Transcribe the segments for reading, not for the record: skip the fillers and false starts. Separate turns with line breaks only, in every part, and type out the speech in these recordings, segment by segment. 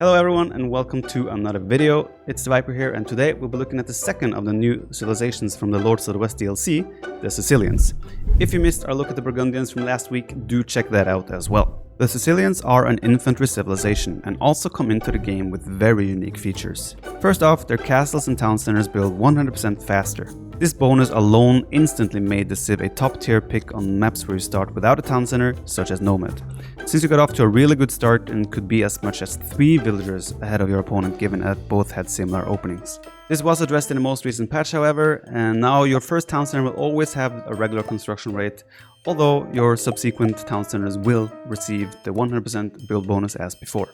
Hello everyone and welcome to another video. It's TheViper here, and today we'll be looking at the second of the new civilizations from the Lords of the West DLC, the Sicilians. If you missed our look at the Burgundians from last week, do check that out as well. The Sicilians are an infantry civilization and also come into the game with very unique features. First off, their castles and town centers build 100% faster. This bonus alone instantly made the Civ a top tier pick on maps where you start without a town center, such as Nomad, since you got off to a really good start and could be as much as 3 villagers ahead of your opponent given that both had similar openings. This was addressed in the most recent patch however, and now your first town center will always have a regular construction rate, although your subsequent town centers will receive the 100% build bonus as before.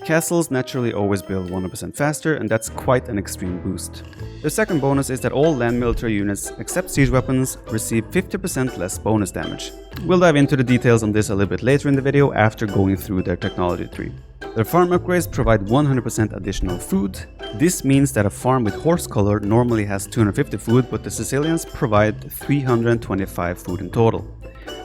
Castles naturally always build 100% faster, and that's quite an extreme boost. The second bonus is that all land military units, except siege weapons, receive 50% less bonus damage. We'll dive into the details on this a little bit later in the video after going through their technology tree. Their farm upgrades provide 100% additional food. This means that a farm with horse color normally has 250 food, but the Sicilians provide 325 food in total.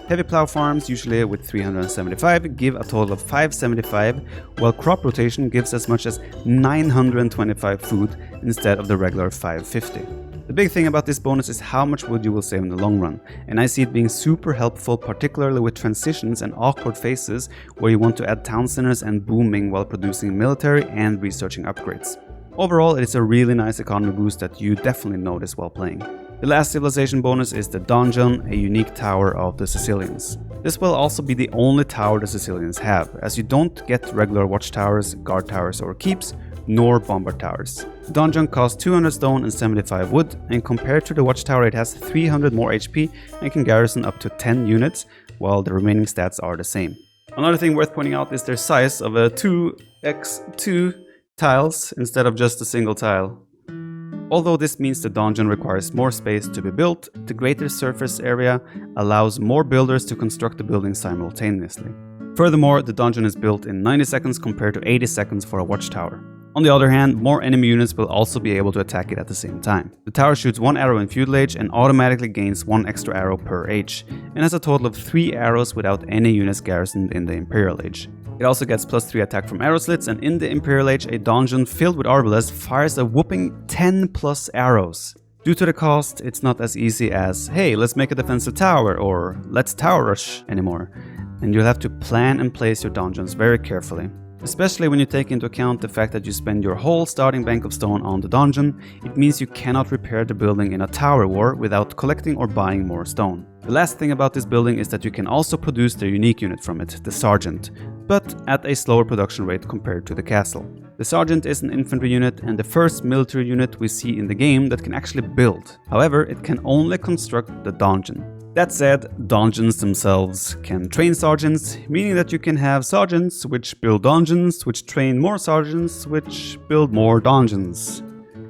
Heavy plow farms, usually with 375, give a total of 575, while crop rotation gives as much as 925 food instead of the regular 550. The big thing about this bonus is how much wood you will save in the long run, and I see it being super helpful, particularly with transitions and awkward phases where you want to add town centers and booming while producing military and researching upgrades. Overall, it is a really nice economy boost that you definitely notice while playing. The last civilization bonus is the Donjon, a unique tower of the Sicilians. This will also be the only tower the Sicilians have, as you don't get regular watchtowers, guard towers or keeps, nor bombard towers. The Donjon costs 200 stone and 75 wood, and compared to the watchtower it has 300 more HP and can garrison up to 10 units, while the remaining stats are the same. Another thing worth pointing out is their size of a 2x2 tiles instead of just a single tile. Although this means the donjon requires more space to be built, the greater surface area allows more builders to construct the building simultaneously. Furthermore, the donjon is built in 90 seconds compared to 80 seconds for a watchtower. On the other hand, more enemy units will also be able to attack it at the same time. The tower shoots 1 arrow in feudal age and automatically gains 1 extra arrow per age, and has a total of 3 arrows without any units garrisoned in the imperial age. It also gets +3 attack from arrow slits, and in the Imperial Age, a donjon filled with arbalest fires a whopping 10 plus arrows. Due to the cost, it's not as easy as, hey, let's make a defensive tower, or let's tower rush anymore, and you'll have to plan and place your donjons very carefully. Especially when you take into account the fact that you spend your whole starting bank of stone on the donjon, it means you cannot repair the building in a tower war without collecting or buying more stone. The last thing about this building is that you can also produce the unique unit from it, the Sergeant, but at a slower production rate compared to the castle. The Sergeant is an infantry unit and the first military unit we see in the game that can actually build. However, it can only construct the donjon. That said, donjons themselves can train sergeants, meaning that you can have sergeants which build donjons, which train more sergeants, which build more donjons,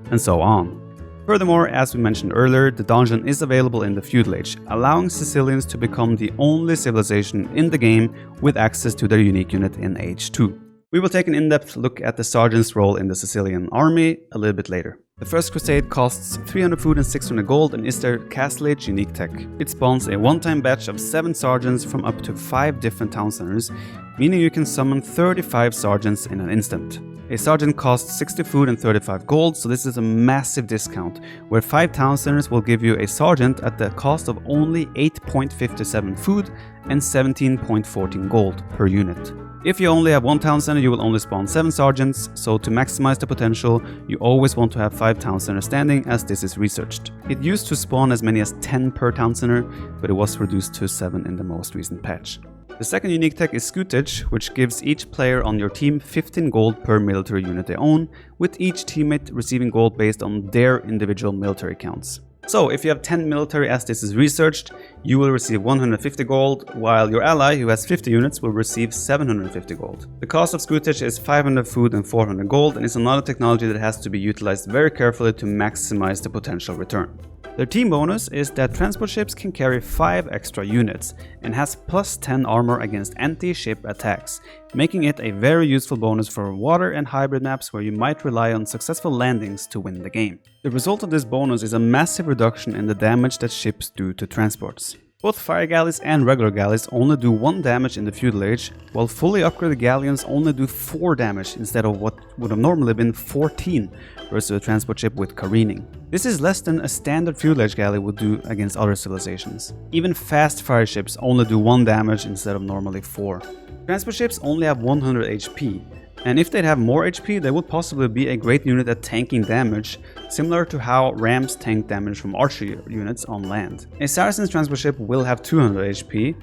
and so on. Furthermore, as we mentioned earlier, the donjon is available in the feudal age, allowing Sicilians to become the only civilization in the game with access to their unique unit in Age 2. We will take an in-depth look at the sergeant's role in the Sicilian army a little bit later. The First Crusade costs 300 food and 600 gold and is their Castle Age unique tech. It spawns a one-time batch of 7 sergeants from up to 5 different town centers, meaning you can summon 35 sergeants in an instant. A sergeant costs 60 food and 35 gold, so this is a massive discount, where 5 town centers will give you a sergeant at the cost of only 8.57 food and 17.14 gold per unit. If you only have 1 town center, you will only spawn 7 sergeants, so to maximize the potential, you always want to have 5 town centers standing, as this is researched. It used to spawn as many as 10 per town center, but it was reduced to 7 in the most recent patch. The second unique tech is Scutage, which gives each player on your team 15 gold per military unit they own, with each teammate receiving gold based on their individual military counts. So, if you have 10 military as this is researched, you will receive 150 gold, while your ally, who has 50 units, will receive 750 gold. The cost of Scutage is 500 food and 400 gold, and is another technology that has to be utilized very carefully to maximize the potential return. Their team bonus is that transport ships can carry 5 extra units and has +10 armor against anti-ship attacks, making it a very useful bonus for water and hybrid maps where you might rely on successful landings to win the game. The result of this bonus is a massive reduction in the damage that ships do to transports. Both fire galleys and regular galleys only do 1 damage in the feudal age, while fully upgraded galleons only do 4 damage instead of what would have normally been 14 versus a transport ship with careening. This is less than a standard feudal age galley would do against other civilizations. Even fast fire ships only do 1 damage instead of normally 4. Transport ships only have 100 HP, and if they'd have more HP, they would possibly be a great unit at tanking damage, similar to how rams tank damage from archery units on land. A Saracen's transport ship will have 200 HP,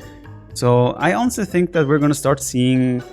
so I honestly think that we're gonna start seeing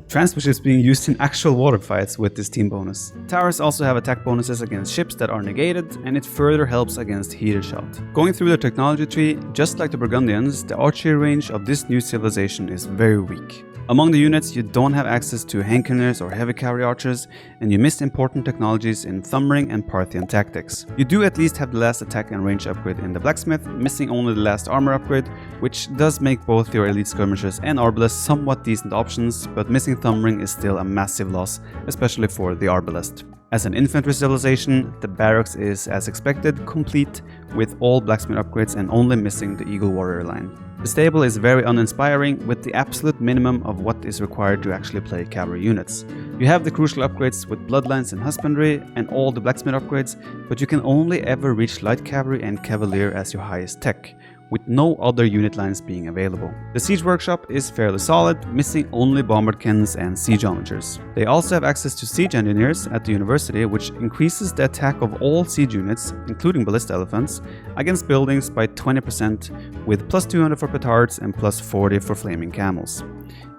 transport ships being used in actual water fights with this team bonus. Towers also have attack bonuses against ships that are negated, and it further helps against heater shot. Going through the technology tree, just like the Burgundians, the archery range of this new civilization is very weak. Among the units, you don't have access to handgunners or heavy cavalry archers, and you miss important technologies in Thumbring and Parthian tactics. You do at least have the last attack and range upgrade in the blacksmith, missing only the last armor upgrade, which does make both your elite skirmishers and arbalists somewhat decent options, but missing Thumbring is still a massive loss, especially for the arbalist. As an infantry civilization, the Barracks is, as expected, complete with all blacksmith upgrades and only missing the Eagle Warrior line. The stable is very uninspiring, with the absolute minimum of what is required to actually play cavalry units. You have the crucial upgrades with bloodlines and husbandry and all the blacksmith upgrades, but you can only ever reach light cavalry and cavalier as your highest tech, with no other unit lines being available. The siege workshop is fairly solid, missing only bombardkins and siege onagers. They also have access to siege engineers at the university, which increases the attack of all siege units, including ballista elephants, against buildings by 20%, with plus 200 for petards and plus 40 for flaming camels.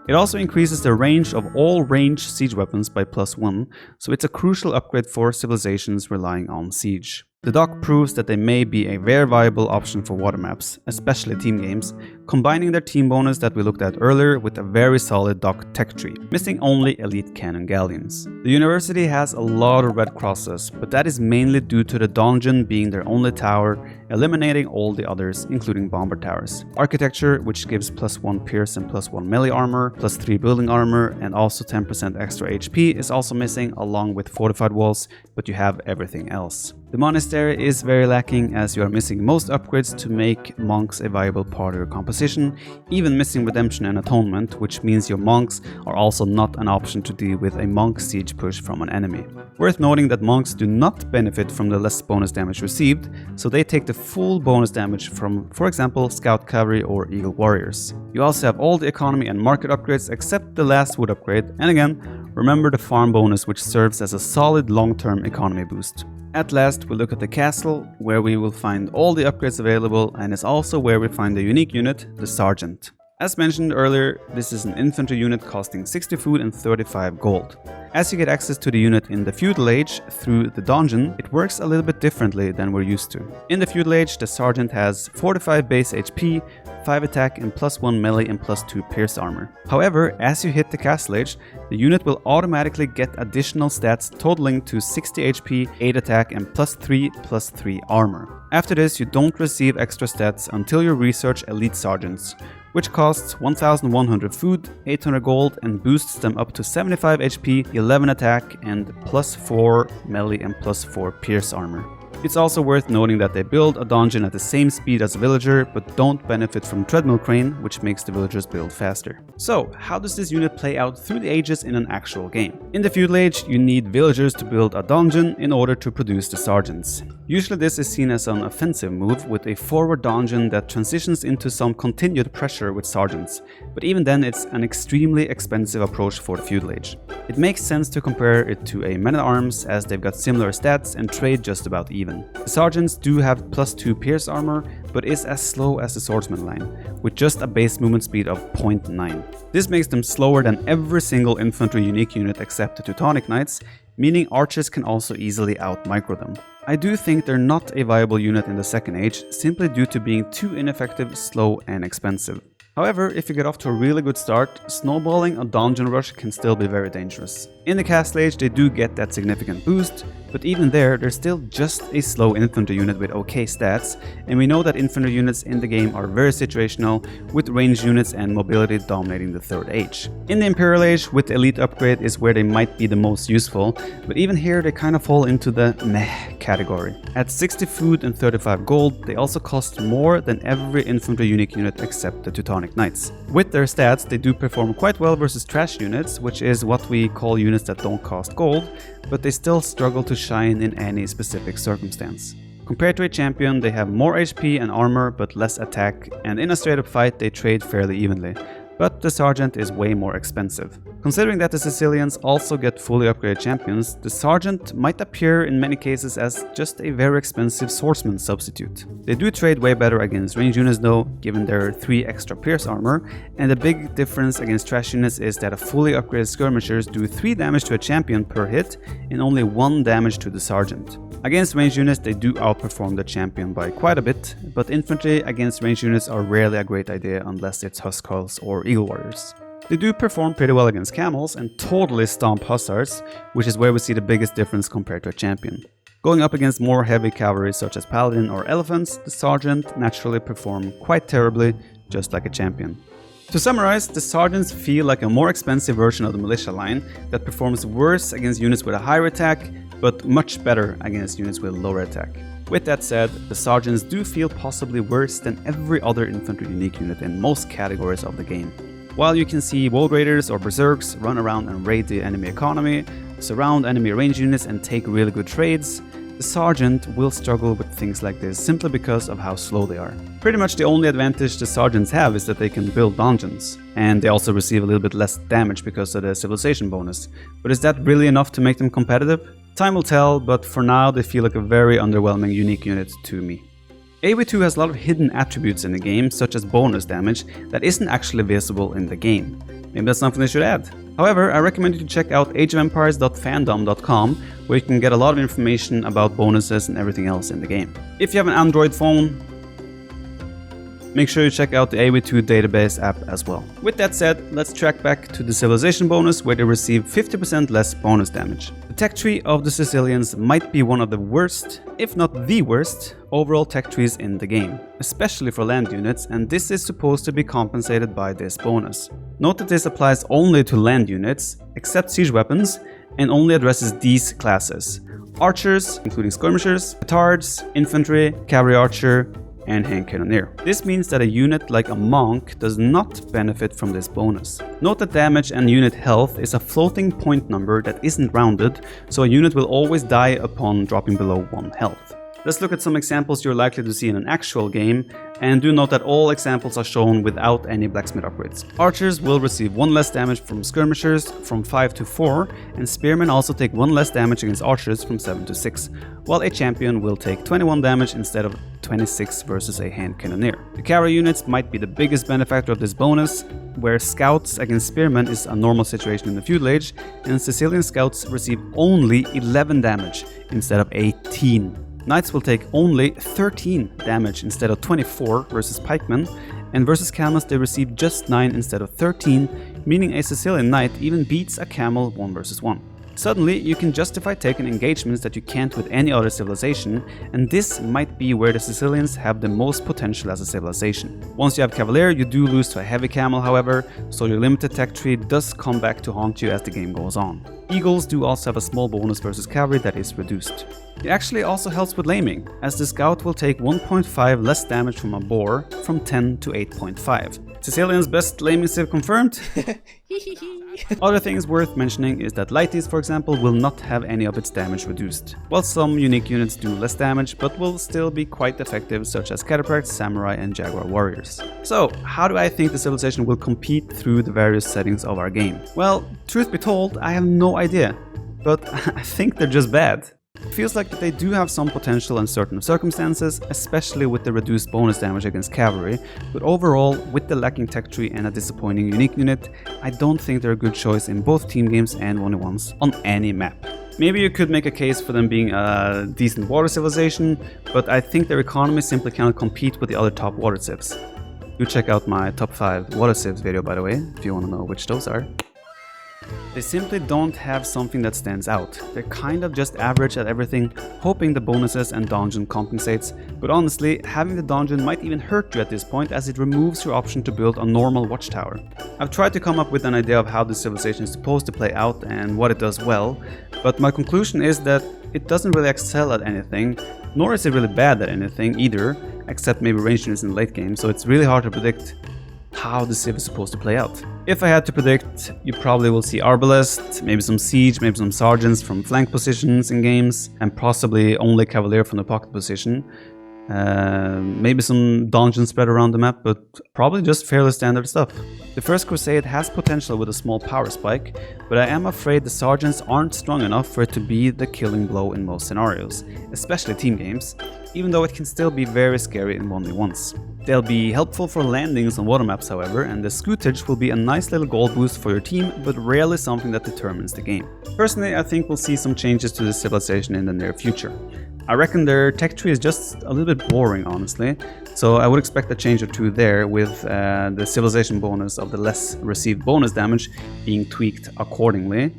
It also increases the range of all ranged siege weapons by plus 1, so it's a crucial upgrade for civilizations relying on siege. The dock proves that they may be a very viable option for water maps, especially team games, combining their team bonus that we looked at earlier with a very solid dock tech tree, missing only elite cannon galleons. The university has a lot of red crosses, but that is mainly due to the donjon being their only tower, eliminating all the others, including bomber towers. Architecture, which gives plus 1 pierce and plus 1 melee armor, plus 3 building armor, and also 10% extra HP is also missing, along with fortified walls, but you have everything else. The monastery is very lacking, as you are missing most upgrades to make monks a viable part of your composition, even missing redemption and atonement, which means your monks are also not an option to deal with a monk siege push from an enemy. Worth noting that monks do not benefit from the less bonus damage received, so they take the full bonus damage from, for example, scout cavalry or eagle warriors. You also have all the economy and market upgrades except the last wood upgrade, and again, remember the farm bonus, which serves as a solid long-term economy boost. At last, we look at the castle, where we will find all the upgrades available, and is also where we find the unique unit, the Sergeant. As mentioned earlier, this is an infantry unit costing 60 food and 35 gold. As you get access to the unit in the feudal age through the donjon, it works a little bit differently than we're used to. In the feudal age, the Sergeant has 45 base HP, 5 attack and plus 1 melee and plus 2 pierce armor. However, as you hit the castle age, the unit will automatically get additional stats totaling to 60 HP, 8 attack and plus 3 armor. After this, you don't receive extra stats until you research Elite Sergeants, which costs 1100 food, 800 gold and boosts them up to 75 HP, 11 attack and plus 4 melee and plus 4 pierce armor. It's also worth noting that they build a donjon at the same speed as a villager, but don't benefit from treadmill crane, which makes the villagers build faster. So, how does this unit play out through the ages in an actual game? In the feudal age, you need villagers to build a donjon in order to produce the sergeants. Usually this is seen as an offensive move with a forward donjon that transitions into some continued pressure with sergeants, but even then it's an extremely expensive approach for the feudal age. It makes sense to compare it to a men-at-arms, as they've got similar stats and trade just about even. The sergeants do have plus 2 pierce armor, but is as slow as the swordsman line, with just a base movement speed of 0.9. This makes them slower than every single infantry unique unit except the Teutonic Knights, meaning archers can also easily out-micro them. I do think they're not a viable unit in the second age, simply due to being too ineffective, slow and expensive. However, if you get off to a really good start, snowballing a donjon rush can still be very dangerous. In the castle age, they do get that significant boost, but even there, they're still just a slow infantry unit with okay stats, and we know that infantry units in the game are very situational, with ranged units and mobility dominating the Third Age. In the Imperial Age, with the Elite upgrade is where they might be the most useful, but even here they kind of fall into the meh category. At 60 food and 35 gold, they also cost more than every infantry unique unit except the Teutonic Knights. With their stats, they do perform quite well versus trash units, which is what we call units that don't cost gold, but they still struggle to shine in any specific circumstance. Compared to a champion, they have more HP and armor but less attack, and in a straight up fight they trade fairly evenly. But the Sergeant is way more expensive. Considering that the Sicilians also get fully upgraded champions, the Sergeant might appear in many cases as just a very expensive swordsman substitute. They do trade way better against ranged units though, given their 3 extra pierce armor, and the big difference against trash units is that a fully upgraded skirmishers do 3 damage to a champion per hit and only 1 damage to the Sergeant. Against ranged units they do outperform the champion by quite a bit, but infantry against ranged units are rarely a great idea unless it's Huskarls or Eagle Warriors. They do perform pretty well against camels and totally stomp hussars, which is where we see the biggest difference compared to a champion. Going up against more heavy cavalry such as paladin or elephants, the Sergeant naturally perform quite terribly, just like a champion. To summarize, the Sergeants feel like a more expensive version of the militia line that performs worse against units with a higher attack, but much better against units with lower attack. With that said, the Sergeants do feel possibly worse than every other infantry unique unit in most categories of the game. While you can see World Raiders or Berserks run around and raid the enemy economy, surround enemy range units and take really good trades, the Sergeant will struggle with things like this simply because of how slow they are. Pretty much the only advantage the Sergeants have is that they can build dungeons, and they also receive a little bit less damage because of the civilization bonus. But is that really enough to make them competitive? Time will tell, but for now they feel like a very underwhelming unique unit to me. AOE2 has a lot of hidden attributes in the game, such as bonus damage, that isn't actually visible in the game. Maybe that's something they should add. However, I recommend you to check out ageofempires.fandom.com, where you can get a lot of information about bonuses and everything else in the game. If you have an Android phone, make sure you check out the AOE2 database app as well. With that said, let's track back to the civilization bonus, where they receive 50% less bonus damage. The tech tree of the Sicilians might be one of the worst, if not the worst, overall tech trees in the game, especially for land units, and this is supposed to be compensated by this bonus. Note that this applies only to land units, except siege weapons, and only addresses these classes: archers, including skirmishers, petards, infantry, cavalry archer, and hand cannoneer. This means that a unit like a monk does not benefit from this bonus. Note that damage and unit health is a floating point number that isn't rounded, so a unit will always die upon dropping below 1 health. Let's look at some examples you're likely to see in an actual game, and do note that all examples are shown without any blacksmith upgrades. Archers will receive 1 less damage from skirmishers from 5 to 4, and spearmen also take 1 less damage against archers from 7 to 6, while a champion will take 21 damage instead of 26 versus a hand cannoneer. The cavalry units might be the biggest benefactor of this bonus, where scouts against spearmen is a normal situation in the feudal age, and Sicilian scouts receive only 11 damage instead of 18. Knights will take only 13 damage instead of 24 versus pikemen, and versus camels they receive just 9 instead of 13, meaning a Sicilian knight even beats a camel 1 versus 1. Suddenly, you can justify taking engagements that you can't with any other civilization, and this might be where the Sicilians have the most potential as a civilization. Once you have Cavalier, you do lose to a heavy camel, however, so your limited tech tree does come back to haunt you as the game goes on. Eagles do also have a small bonus versus cavalry that is reduced. It actually also helps with laming, as the scout will take 1.5 less damage from a boar from 10 to 8.5. Sicilian's best laming civ confirmed. Other things worth mentioning is that Lighties, for example, will not have any of its damage reduced, while some unique units do less damage but will still be quite effective, such as Cataphracts, Samurai and Jaguar warriors. So, how do I think the civilization will compete through the various settings of our game? Well, truth be told, I have no idea, but I think they're just bad. It feels like they do have some potential in certain circumstances, especially with the reduced bonus damage against cavalry, but overall, with the lacking tech tree and a disappointing unique unit, I don't think they're a good choice in both team games and 1v1s on any map. Maybe you could make a case for them being a decent water civilization, but I think their economy simply cannot compete with the other top water civs. Do check out my top 5 water civs video, by the way, if you want to know which those are. They simply don't have something that stands out. They're kind of just average at everything, hoping the bonuses and dungeon compensates, but honestly, having the dungeon might even hurt you at this point as it removes your option to build a normal watchtower. I've tried to come up with an idea of how the civilization is supposed to play out and what it does well, but my conclusion is that it doesn't really excel at anything, nor is it really bad at anything either, except maybe range units in the late game, so it's really hard to predict how the civ is supposed to play out. If I had to predict, you probably will see Arbalest, maybe some siege, maybe some sergeants from flank positions in games, and possibly only cavalier from the pocket position. Maybe some dungeons spread around the map, but probably just fairly standard stuff. The First Crusade has potential with a small power spike, but I am afraid the sergeants aren't strong enough for it to be the killing blow in most scenarios, especially team games, even though it can still be very scary in 1v1s. They'll be helpful for landings on water maps however, and the Scootage will be a nice little gold boost for your team, but rarely something that determines the game. Personally, I think we'll see some changes to the civilization in the near future. I reckon their tech tree is just a little bit boring, honestly, so I would expect a change or two there, with the civilization bonus of the less received bonus damage being tweaked accordingly.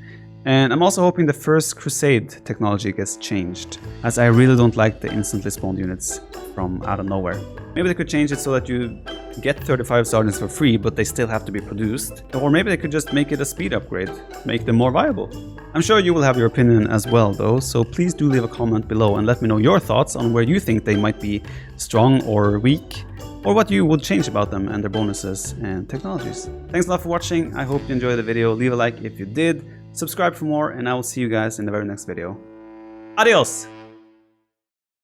And I'm also hoping the First Crusade technology gets changed, as I really don't like the instantly spawned units from out of nowhere. Maybe they could change it so that you get 35 sergeants for free, but they still have to be produced. Or maybe they could just make it a speed upgrade, make them more viable. I'm sure you will have your opinion as well though, so please do leave a comment below and let me know your thoughts on where you think they might be strong or weak, or what you would change about them and their bonuses and technologies. Thanks a lot for watching, I hope you enjoyed the video, leave a like if you did, subscribe for more, and I will see you guys in the very next video. Adios!